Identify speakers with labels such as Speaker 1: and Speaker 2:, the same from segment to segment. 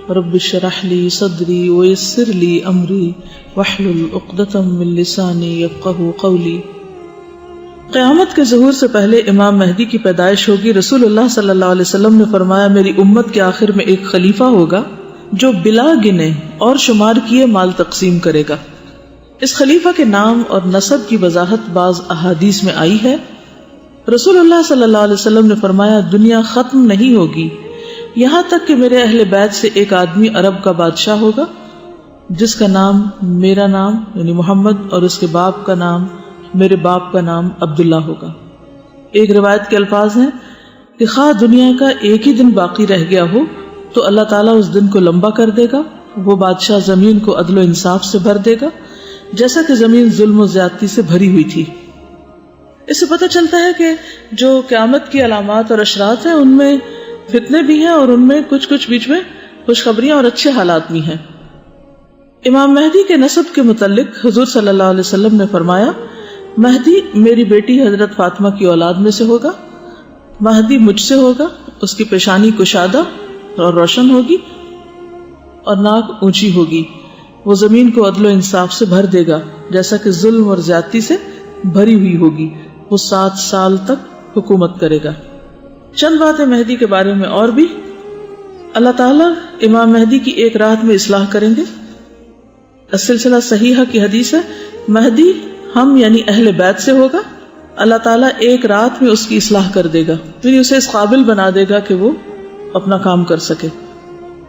Speaker 1: رب اشرح لی صدری ویسر لی امری واحلل عقدۃ من لسانی یفقہوا قولی۔ قیامت کے ظہور سے پہلے امام مہدی کی پیدائش ہوگی۔ رسول اللہ صلی اللہ علیہ وسلم نے فرمایا میری امت کے آخر میں ایک خلیفہ ہوگا جو بلا گنے اور شمار کیے مال تقسیم کرے گا۔ اس خلیفہ کے نام اور نسب کی وضاحت بعض احادیث میں آئی ہے۔ رسول اللہ صلی اللہ علیہ وسلم نے فرمایا دنیا ختم نہیں ہوگی یہاں تک کہ میرے اہل بیت سے ایک آدمی عرب کا بادشاہ ہوگا جس کا نام میرا نام یعنی محمد اور اس کے باپ کا نام میرے باپ کا نام عبداللہ ہوگا۔ ایک روایت کے الفاظ ہیں کہ خواہ دنیا کا ایک ہی دن باقی رہ گیا ہو تو اللہ تعالیٰ اس دن کو لمبا کر دے گا۔ وہ بادشاہ زمین کو عدل و انصاف سے بھر دے گا جیسا کہ زمین ظلم و زیادتی سے بھری ہوئی تھی۔ اس سے پتہ چلتا ہے کہ جو قیامت کی علامات اور اشراط ہیں ان میں فتنے بھی ہیں اور ان میں کچھ بیچ میں خوشخبریاں اور اچھے حالات بھی ہیں۔ امام مہدی کے نسب کے متعلق حضور صلی اللہ علیہ وسلم نے فرمایا مہدی میری بیٹی حضرت فاطمہ کی اولاد میں سے ہوگا۔ مہدی مجھ سے ہوگا، اس کی پیشانی کشادہ اور روشن ہوگی اور ناک اونچی ہوگی۔ وہ زمین کو عدل و انصاف سے بھر دے گا جیسا کہ ظلم اور زیادتی سے بھری ہوئی ہوگی۔ وہ 7 سال تک حکومت کرے گا۔ چند باتیں مہدی کے بارے میں اور بھی۔ اللہ تعالیٰ امام مہدی کی ایک رات میں اصلاح کریں گے۔ السلسلہ صحیحہ کی حدیث ہے مہدی ہم یعنی اہل بیت سے ہوگا، اللہ تعالیٰ ایک رات میں اس کی اصلاح کر دے گا، پھر اسے اس قابل بنا دے گا کہ وہ اپنا کام کر سکے۔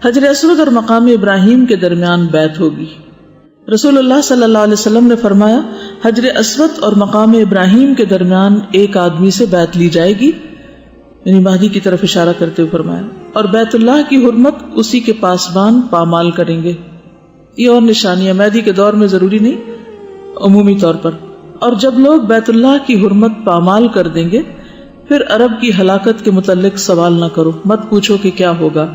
Speaker 1: حجر اسود اور مقام ابراہیم کے درمیان بیعت ہوگی۔ رسول اللہ صلی اللہ علیہ وسلم نے فرمایا حجر اسود اور مقام ابراہیم کے درمیان ایک آدمی سے بیعت لی جائے گی، یعنی مہدی کی طرف اشارہ کرتے ہوئے فرمایا، اور بیت اللہ کی حرمت اسی کے پاسبان پامال کریں گے۔ یہ اور نشانیاں مہدی کے دور میں ضروری نہیں، عمومی طور پر۔ اور جب لوگ بیت اللہ کی حرمت پامال کر دیں گے پھر عرب کی ہلاکت کے متعلق سوال نہ کرو، مت پوچھو کہ کیا ہوگا،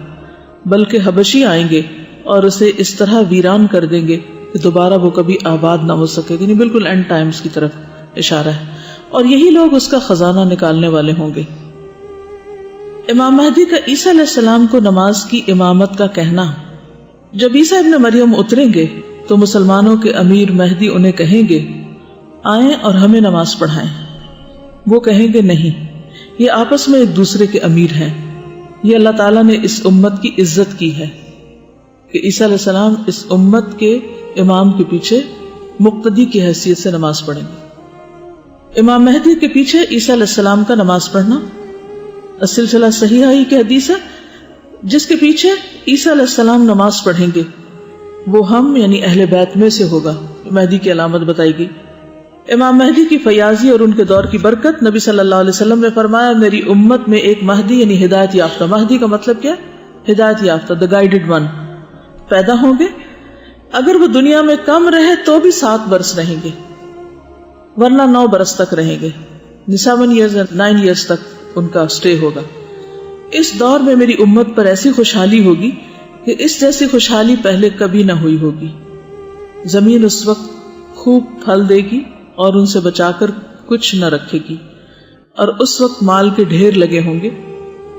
Speaker 1: بلکہ حبشی آئیں گے اور اسے اس طرح ویران کر دیں گے کہ دوبارہ وہ کبھی آباد نہ ہو سکے، یعنی بالکل اینڈ ٹائمز کی طرف اشارہ ہے، اور یہی لوگ اس کا خزانہ نکالنے والے ہوں گے۔ امام مہدی کا عیسیٰ علیہ السلام کو نماز کی امامت کا کہنا۔ جب عیسیٰ ابن مریم اتریں گے تو مسلمانوں کے امیر مہدی انہیں کہیں گے آئیں اور ہمیں نماز پڑھائیں۔ وہ کہیں گے نہیں، یہ آپس میں ایک دوسرے کے امیر ہیں، یہ اللہ تعالیٰ نے اس امت کی عزت کی ہے کہ عیسیٰ علیہ السلام اس امت کے امام کے پیچھے مقتدی کی حیثیت سے نماز پڑھیں گے۔ امام مہدی کے پیچھے عیسیٰ علیہ السلام کا نماز پڑھنا السلسلہ صحیحہ ہی کی حدیث ہے، جس کے پیچھے عیسیٰ علیہ السلام نماز پڑھیں گے وہ ہم یعنی اہل بیت میں سے ہوگا۔ مہدی کی علامت بتائی گئی۔ امام مہدی کی فیاضی اور ان کے دور کی برکت۔ نبی صلی اللہ علیہ وسلم نے فرمایا میری امت میں ایک مہدی یعنی ہدایت یافتہ، مہدی کا مطلب کیا ہے؟ ہدایت یافتہ، the guided one، پیدا ہوں گے۔ اگر وہ دنیا میں کم رہے تو بھی 7 برس رہیں گے، ورنہ 9 برس تک رہیں گے، 7 years and 9 years تک ان کا سٹے ہوگا۔ اس دور میں میری امت پر ایسی خوشحالی ہوگی کہ اس جیسی خوشحالی پہلے کبھی نہ ہوئی ہوگی۔ زمین اس وقت خوب پھل دے گی اور ان سے بچا کر کچھ نہ رکھے گی، اور اس وقت مال کے ڈھیر لگے ہوں گے۔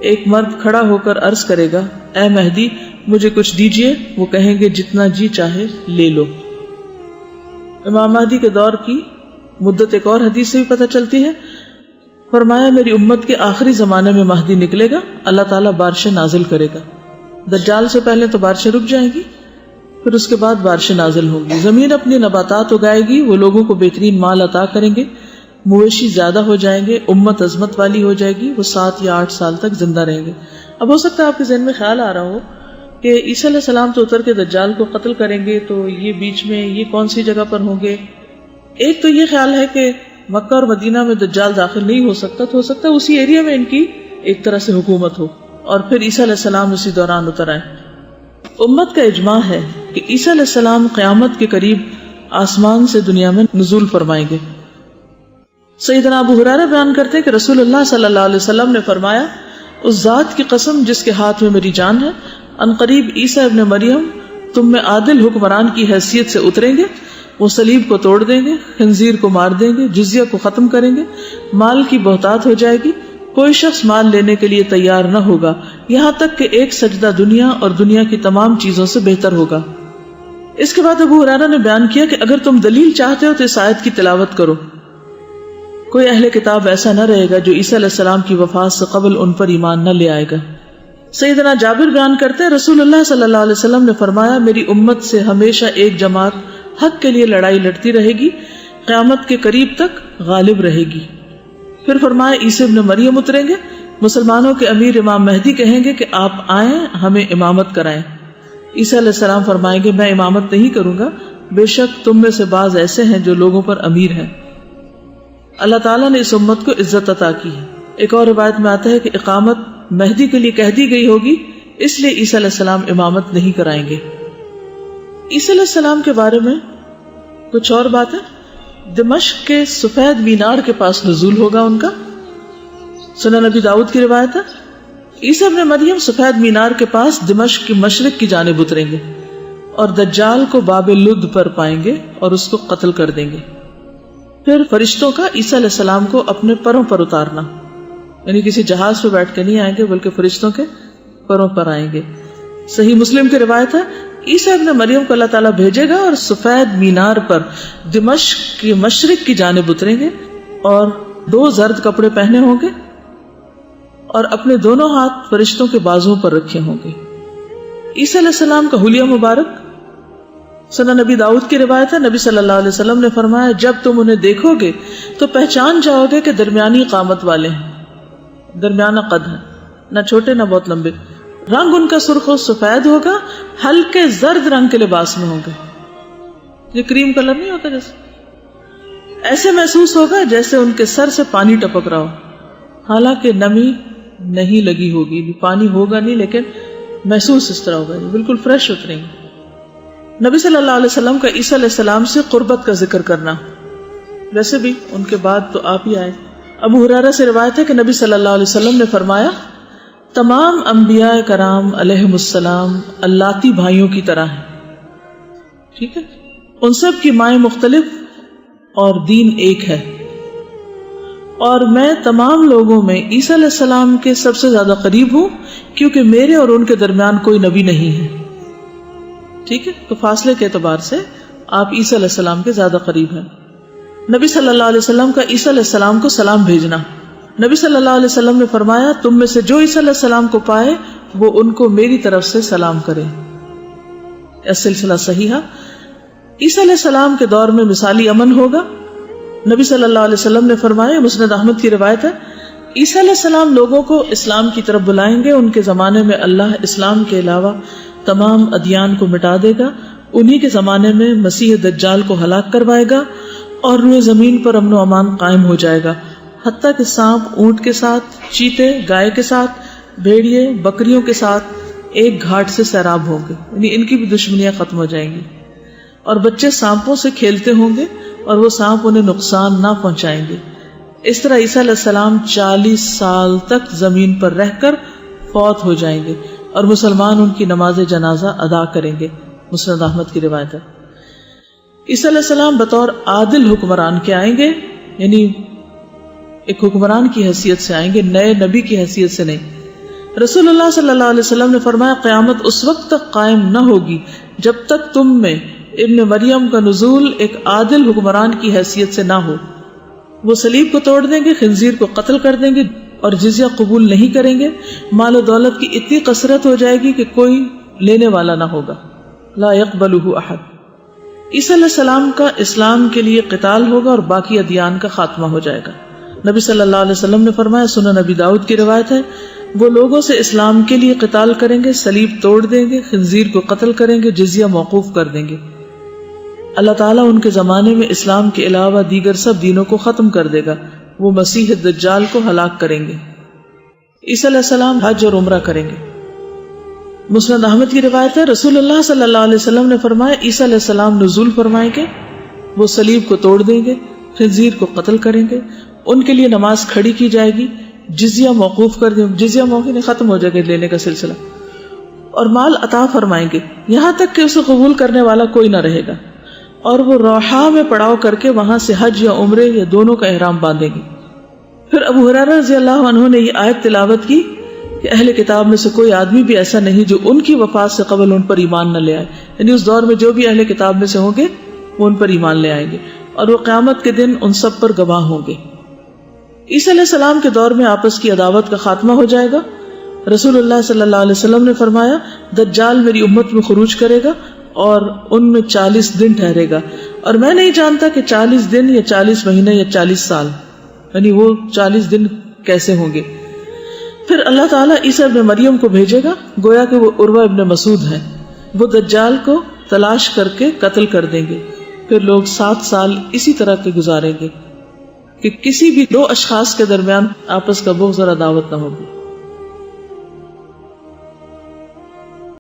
Speaker 1: ایک مرد کھڑا ہو کر عرض کرے گا اے مہدی مجھے کچھ دیجئے، وہ کہیں گے جتنا جی چاہے لے لو۔ امام مہدی کے دور کی مدت ایک اور حدیث سے بھی پتہ چلتی ہے۔ فرمایا میری امت کے آخری زمانے میں مہدی نکلے گا، اللہ تعالیٰ بارشیں نازل کرے گا۔ دجال سے پہلے تو بارشیں رک جائیں گی، پھر اس کے بعد بارشیں نازل ہوں گی، زمین اپنی نباتات اگائے گی، وہ لوگوں کو بہترین مال عطا کریں گے، مویشی زیادہ ہو جائیں گے، امت عظمت والی ہو جائے گی، وہ 7 یا 8 سال تک زندہ رہیں گے۔ اب ہو سکتا ہے آپ کے ذہن میں خیال آ رہا ہو کہ عیسیٰ علیہ السلام تو اتر کے دجال کو قتل کریں گے، تو یہ بیچ میں یہ کون سی جگہ پر ہوں گے؟ ایک تو یہ خیال ہے کہ مکہ اور مدینہ میں دجال داخل نہیں ہو سکتا، تو ہو سکتا ہے اسی ایریا میں ان کی ایک طرح سے حکومت ہو، اور پھر عیسیٰ علیہ السلام اسی دوران اتر آئیں۔ امت کا اجماع ہے کہ عیسیٰ علیہ السلام قیامت کے قریب آسمان سے دنیا میں نزول فرمائیں گے۔ سیدنا ابو ہریرہ بیان کرتے کہ رسول اللہ صلی اللہ علیہ وسلم نے فرمایا اس ذات کی قسم جس کے ہاتھ میں میری جان ہے، ان قریب عیسیٰ ابن مریم تم میں عادل حکمران کی حیثیت سے اتریں گے، وہ صلیب کو توڑ دیں گے، خنزیر کو مار دیں گے، جزیہ کو ختم کریں گے، مال کی بہتات ہو جائے گی، کوئی شخص مال لینے کے لیے تیار نہ ہوگا یہاں تک کہ ایک سجدہ دنیا اور دنیا کی تمام چیزوں سے بہتر ہوگا۔ اس کے بعد ابو ہریرہ نے بیان کیا کہ اگر تم دلیل چاہتے ہو تو اس آیت کی تلاوت کرو۔ کوئی اہل کتاب ایسا نہ رہے گا جو عیسیٰ علیہ السلام کی وفات سے قبل ان پر ایمان نہ لے آئے گا۔ سیدنا جابر بیان کرتے ہیں رسول اللہ صلی اللہ علیہ وسلم نے فرمایا میری امت سے ہمیشہ ایک جماعت حق کے لیے لڑائی لڑتی رہے گی، قیامت کے قریب تک غالب رہے گی۔ پھر فرمایا عیسی ابن مریم اتریں گے، مسلمانوں کے امیر امام مہدی کہیں گے کہ آپ آئیں ہمیں امامت کرائیں۔ عیسیٰ علیہ السلام فرمائیں گے میں امامت نہیں کروں گا، بے شک تم میں سے بعض ایسے ہیں جو لوگوں پر امیر ہیں۔ اللہ تعالیٰ نے اس امت کو عزت عطا کی ہے۔ ایک اور روایت میں آتا ہے کہ اقامت مہدی کے لیے کہہ دی گئی ہوگی، اس لیے عیسیٰ علیہ السلام امامت نہیں کرائیں گے۔ عیسیٰ علیہ السلام کے بارے میں کچھ اور بات ہے۔ دمشق کے سفید مینار کے پاس نزول ہوگا ان کا۔ سنن نبی داؤد کی روایت ہے عیسیٰ ابن مریم سفید مینار کے پاس دمشق کی مشرق کی جانب اتریں گے اور دجال کو باب لد پر پائیں گے اور اس کو قتل کر دیں گے۔ پھر فرشتوں کا عیسیٰ علیہ السلام کو اپنے پروں پر اتارنا، یعنی کسی جہاز پہ بیٹھ کے نہیں آئیں گے بلکہ فرشتوں کے پروں پر آئیں گے۔ صحیح مسلم کی روایت ہے عیسیٰ ابن مریم کو اللہ تعالیٰ بھیجے گا اور سفید مینار پر دمشق کی مشرق کی جانب اتریں گے اور 2 زرد کپڑے پہنے ہوں گے اور اپنے دونوں ہاتھ فرشتوں کے بازوؤں پر رکھے ہوں گے۔ عیسیٰ علیہ السلام کا حلیہ مبارک سنن نبی داؤد کی روایت ہے نبی صلی اللہ علیہ وسلم نے فرمایا جب تم انہیں دیکھو گے تو پہچان جاؤ گے کہ درمیانی قامت والے ہیں، درمیانہ قد ہیں، نہ چھوٹے نہ بہت لمبے۔ رنگ ان کا سرخ و سفید ہوگا، ہلکے زرد رنگ کے لباس میں ہوں گے، یہ کریم کلر نہیں ہوتا جیسے، ایسے محسوس ہوگا جیسے ان کے سر سے پانی ٹپک رہا ہو، حالانکہ نمی نہیں لگی ہوگی، پانی ہوگا نہیں لیکن محسوس اس طرح ہوگا، بالکل فریش اتریں گے۔ نبی صلی اللہ علیہ وسلم کا عیسیٰ علیہ السلام سے قربت کا ذکر کرنا، ویسے بھی ان کے بعد تو آپ ہی آئے۔ ابو ہریرہ سے روایت ہے کہ نبی صلی اللہ علیہ وسلم نے فرمایا تمام انبیاء کرام علیہم السلام اللاتی بھائیوں کی طرح ہیں، ٹھیک ہے، ان سب کی مائیں مختلف اور دین ایک ہے، اور میں تمام لوگوں میں عیسیٰ علیہ السلام کے سب سے زیادہ قریب ہوں کیونکہ میرے اور ان کے درمیان کوئی نبی نہیں ہے، ٹھیک ہے، تو فاصلے کے اعتبار سے آپ عیسیٰ علیہ السلام کے زیادہ قریب ہیں۔ نبی صلی اللہ علیہ وسلم کا عیسیٰ علیہ السلام کو سلام بھیجنا، نبی صلی اللہ علیہ وسلم نے فرمایا تم میں سے جو عیسیٰ علیہ السلام کو پائے وہ ان کو میری طرف سے سلام کرے۔ سلسلہ صحیحہ۔ عیسیٰ علیہ السلام کے دور میں مثالی امن ہوگا۔ نبی صلی اللہ علیہ وسلم نے فرمایا، مسند احمد کی روایت ہے، عیسیٰ علیہ السلام لوگوں کو اسلام کی طرف بلائیں گے، ان کے زمانے میں اللہ اسلام کے علاوہ تمام ادیان کو مٹا دے گا، انہی کے زمانے میں مسیح دجال کو ہلاک کروائے گا اور روئے زمین پر امن و امان قائم ہو جائے گا، حتیٰ کہ سانپ اونٹ کے ساتھ، چیتے گائے کے ساتھ، بھیڑیے بکریوں کے ساتھ ایک گھاٹ سے سیراب ہوں گے، یعنی ان کی بھی دشمنیاں ختم ہو جائیں گی، اور بچے سانپوں سے کھیلتے ہوں گے اور وہ سانپ انہیں نقصان نہ پہنچائیں گے۔ اس طرح عیسیٰ علیہ السلام 40 سال تک زمین پر رہ کر فوت ہو جائیں گے اور مسلمان ان کی نماز جنازہ ادا کریں گے، مسند احمد کی روایت ہے۔ عیسیٰ علیہ السلام بطور عادل حکمران کے آئیں گے، یعنی ایک حکمران کی حیثیت سے آئیں گے، نئے نبی کی حیثیت سے نہیں۔ رسول اللہ صلی اللہ علیہ وسلم نے فرمایا قیامت اس وقت تک قائم نہ ہوگی جب تک تم میں ابن مریم کا نزول ایک عادل حکمران کی حیثیت سے نہ ہو۔ وہ صلیب کو توڑ دیں گے، خنزیر کو قتل کر دیں گے اور جزیہ قبول نہیں کریں گے، مال و دولت کی اتنی کثرت ہو جائے گی کہ کوئی لینے والا نہ ہوگا، لا يقبلہ احد۔ عیسیٰ علیہ السلام کا اسلام کے لیے قتال ہوگا اور باقی ادیان کا خاتمہ ہو جائے گا۔ نبی صلی اللہ علیہ وسلم نے فرمایا، سنن نبی داؤد کی روایت ہے، وہ لوگوں سے اسلام کے لیے قتال کریں گے، صلیب توڑ دیں گے، خنزیر کو قتل کریں گے، جزیہ موقوف کر دیں گے۔ اللہ تعالیٰ ان کے زمانے میں اسلام کے علاوہ دیگر سب دینوں کو ختم کر دے گا، وہ مسیح دجال کو ہلاک کریں گے۔ عیسیٰ علیہ السلام حج اور عمرہ کریں گے۔ مسند احمد کی روایت ہے، رسول اللہ صلی اللہ علیہ وسلم نے فرمایا عیسیٰ علیہ السلام نزول فرمائیں گے، وہ صلیب کو توڑ دیں گے، خنزیر کو قتل کریں گے، ان کے لیے نماز کھڑی کی جائے گی، جزیہ موقوف کر دیں، جزیہ موقع ختم ہو جائے گا لینے کا سلسلہ، اور مال عطا فرمائیں گے یہاں تک کہ اسے قبول کرنے والا کوئی نہ رہے گا، اور وہ روحا میں پڑاؤ کر کے وہاں سے حج یا عمرے یا دونوں کا احرام باندھیں گے۔ پھر ابو ہریرہ رضی اللہ عنہ نے یہ آیت تلاوت کی کہ اہل کتاب میں سے کوئی آدمی بھی ایسا نہیں جو ان کی وفات سے قبل ان پر ایمان نہ لے آئے، یعنی اس دور میں جو بھی اہل کتاب میں سے ہوں گے وہ ان پر ایمان لے آئیں گے، اور وہ قیامت کے دن ان سب پر گواہ ہوں گے۔ عیسیٰ علیہ السلام کے دور میں آپس کی عداوت کا خاتمہ ہو جائے گا۔ رسول اللہ صلی اللہ علیہ وسلم نے فرمایا دجال میری امت میں خروج کرے گا اور ان میں 40 دن ٹھہرے گا، اور میں نہیں جانتا کہ 40 دن یا 40 مہینے یا 40 سال، یعنی وہ 40 دن کیسے ہوں گے۔ پھر اللہ تعالیٰ عیسیٰ ابن مریم کو بھیجے گا، گویا کہ وہ عروہ ابن مسعود ہیں، وہ دجال کو تلاش کر کے قتل کر دیں گے۔ پھر لوگ 7 سال اسی طرح کے گزاریں گے کہ کسی بھی 2 اشخاص کے درمیان آپس کا بغض اور عداوت نہ ہوگی۔